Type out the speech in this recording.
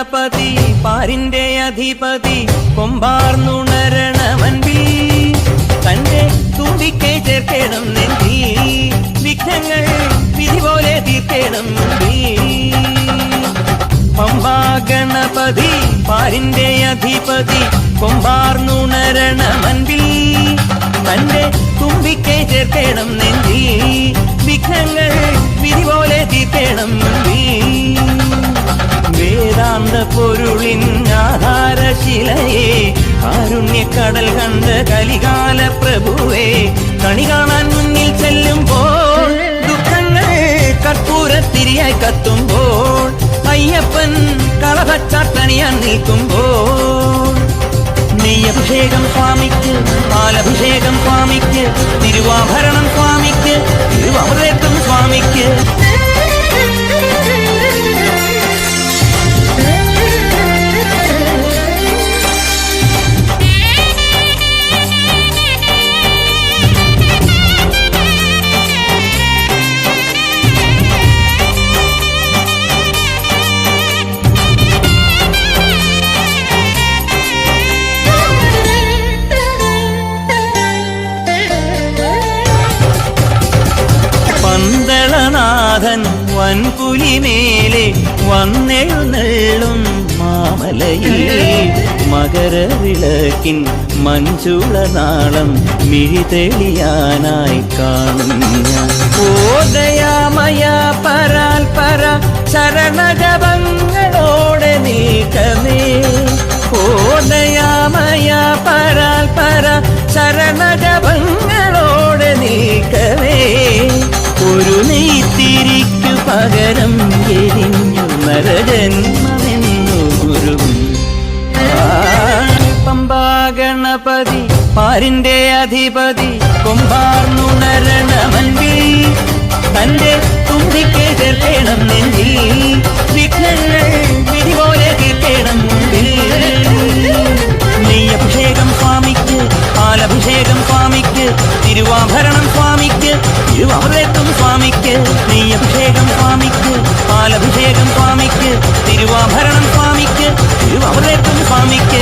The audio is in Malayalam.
ഗണപതി പാരിന്റെ അധിപതി കൊമ്പാർന്നുണരണമൻപിൽ തന്റെ തുമ്പിക്കെ ചേർക്കണം നെഞ്ചി വിഘ്നങ്ങൾ വിധി പോലെ തീർക്കണം പമ്പാ ഗണപതി പാരിന്റെ അധിപതി കൊമ്പാർന്നുണരണമൻപിൽ തന്റെ തുമ്പിക്കെ ചേർക്കണം നെഞ്ചി വിഘ്നങ്ങൾ വിധി പോലെ തീർക്കണം വേദാന്ത പൊരുളിൻ ആധാരശിലയെ കാരുണ്യക്കടൽ കണ്ട കലികാല പ്രഭുവേ കണി കാണാൻ മുന്നിൽ ചെല്ലുമ്പോൾ ദുഃഖങ്ങൾ കർപ്പൂരത്തിരിയായി കത്തുമ്പോൾ അയ്യപ്പൻ കളഭച്ചാട്ടണിയാൻ നിൽക്കുമ്പോൾ നെയ്യഭിഷേകം സ്വാമിക്ക് പാലഭിഷേകം സ്വാമിക്ക് തിരുവാഭരണം സ്വാമിക്ക് തിരുവമൃതം സ്വാമിക്ക് പന്തളനാഥൻ വൻപുലിമേലെ വന്നെഴുന്നള്ളും മാമലയിൽ മകരവിളക്കിൻ മഞ്ചുളനാളം മിഴിതെളിയാനായി കാണും ഞാൻ ഓദയാമയ പരാൽ പര ശരണജപങ്ങളോടെ നീക്കമേ ഓദയാമയ പരാൽ പര ശരണജപങ്ങളോടെ നീക്കമേ ഒരു നെയ്ത്തിരിക്കു പകരം എരിഞ്ഞു നരജന്മമെന്നു ഗുരു പമ്പാ ഗണപതി പാരിന്റെ അധിപതി കൊമ്പാർന്നുണരണമൻപിൽ തന്റെ തുമ്പിക്കെ ചേർക്കണം നെഞ്ചിൽ വിഘ്നങ്ങൾ വിധി പോലെ തീർക്കണം മുമ്പിൽ നെയ്യഭിഷേകം സ്വാമിക്ക് പാലഭിഷേകം സ്വാമിക്ക് തിരുവാഭരണം സ്വാമിക്ക് തിരുവമൃതം സ്വാമിക്ക് നെയ്യഭിഷേകം സ്വാമിക്ക് പാലഭിഷേകം സ്വാമിക്ക് തിരുവാഭരണം സ്വാമിക്ക് തിരുവമൃതം സ്വാമിക്ക്